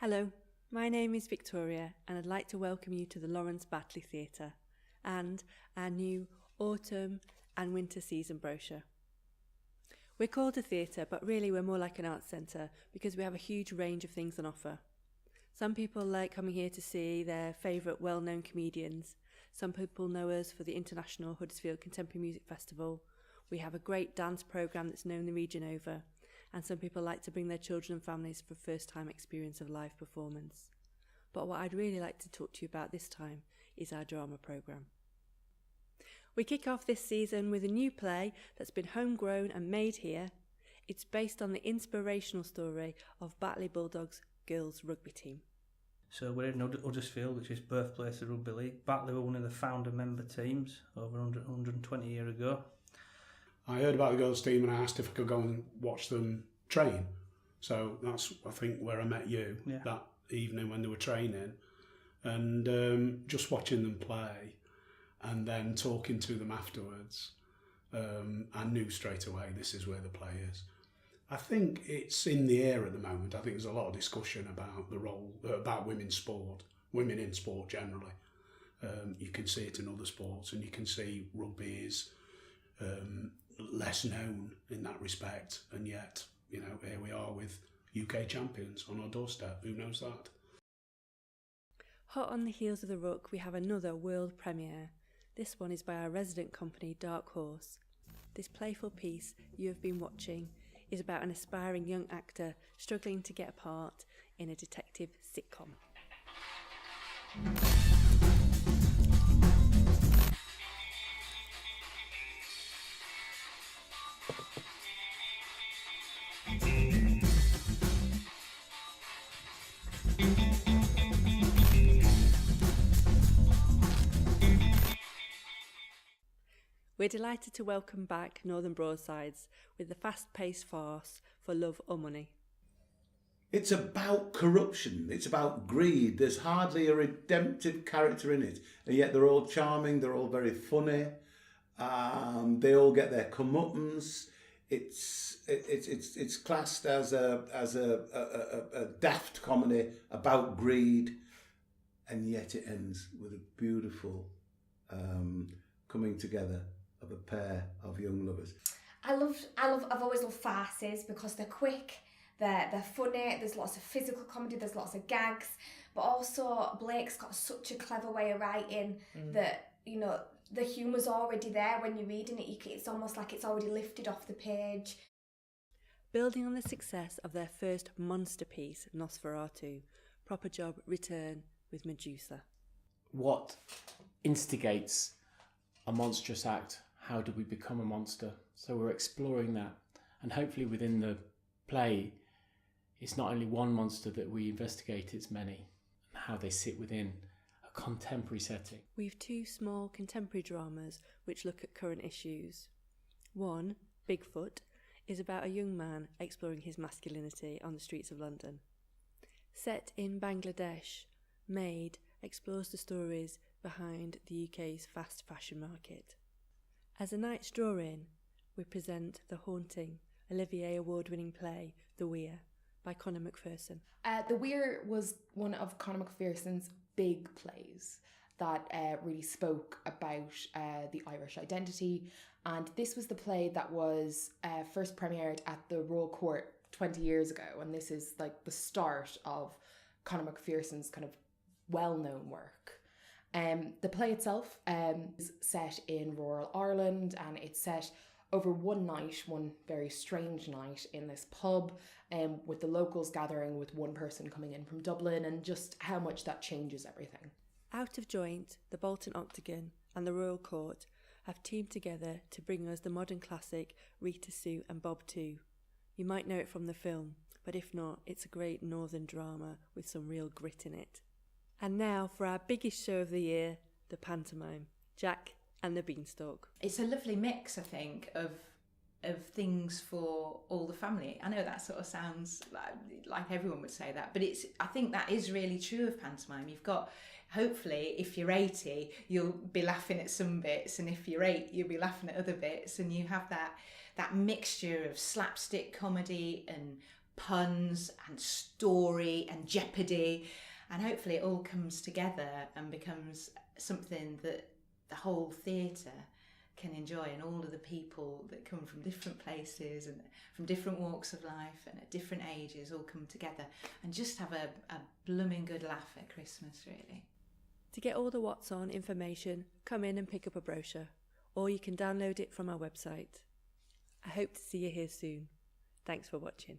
Hello, my name is Victoria and I'd like to welcome you to the Lawrence Batley Theatre and our new autumn and winter season brochure. We're called a theatre, but really we're more like an arts centre because we have a huge range of things on offer. Some people like coming here to see their favourite well-known comedians. Some people know us for the International Huddersfield Contemporary Music Festival. We have a great dance programme that's known the region over. And some people like to bring their children and families for a first-time experience of live performance. But what I'd really like to talk to you about this time is our drama programme. We kick off this season with a new play that's been homegrown and made here. It's based on the inspirational story of Batley Bulldogs girls rugby team. So we're in Huddersfield, which is birthplace of rugby league. Batley were one of the founder member teams over 120 years ago. I heard about the girls' team and I asked if I could go and watch them train. So that's, I think, where I met you that evening when they were training. And just watching them play and then talking to them afterwards, I knew straight away this is where the play is. I think it's in the air at the moment. I think there's a lot of discussion about the role, about women's sport, women in sport generally. You can see it in other sports and you can see rugby is less known in that respect, and yet, you know, here we are with UK champions on our doorstep. Who knows that? Hot on the heels of the Rook, we have another world premiere. This one is by our resident company, Dark Horse. This playful piece you have been watching is about an aspiring young actor struggling to get a part in a detective sitcom. We're delighted to welcome back Northern Broadsides with the fast-paced farce for Love or Money. It's about corruption, it's about greed, there's hardly a redemptive character in it, and yet they're all charming, they're all very funny, they all get their comeuppance. It's classed as a daft comedy about greed, and yet it ends with a beautiful coming together of a pair of young lovers. I've always loved farces because they're quick, they're funny, there's lots of physical comedy, there's lots of gags, but also Blake's got such a clever way of writing that, you know, the humour's already there when you're reading it. It's almost like it's already lifted off the page. Building on the success of their first monster piece, Nosferatu, Proper Job return with Medusa. What instigates a monstrous act? How do we become a monster? So we're exploring that, and hopefully within the play it's not only one monster that we investigate, it's many, and how they sit within a contemporary setting. We've two small contemporary dramas which look at current issues. One, Bigfoot, is about a young man exploring his masculinity on the streets of London. Set in Bangladesh, Maid explores the stories behind the UK's fast fashion market. As a night's draw-in, we present the haunting Olivier Award-winning play The Weir by Conor McPherson. The Weir was one of Conor McPherson's big plays that really spoke about the Irish identity, and this was the play that was first premiered at the Royal Court 20 years ago, and this is like the start of Conor McPherson's kind of well-known work. The play itself is set in rural Ireland, and it's set over one night, one very strange night in this pub, with the locals gathering with one person coming in from Dublin, and just how much that changes everything. Out of Joint, the Bolton Octagon and the Royal Court have teamed together to bring us the modern classic Rita Sue and Bob 2. You might know it from the film, but if not, it's a great northern drama with some real grit in it. And now for our biggest show of the year, the pantomime, Jack and the Beanstalk. It's a lovely mix, I think, of things for all the family. I know that sort of sounds like everyone would say that, but I think that is really true of pantomime. You've got, hopefully, if you're 80, you'll be laughing at some bits, and if you're 8, you'll be laughing at other bits, and you have that mixture of slapstick comedy and puns and story and jeopardy, and hopefully it all comes together and becomes something that the whole theatre can enjoy, and all of the people that come from different places and from different walks of life and at different ages all come together and just have a blooming good laugh at Christmas, really. To get all the What's On information, come in and pick up a brochure, or you can download it from our website. I hope to see you here soon. Thanks for watching.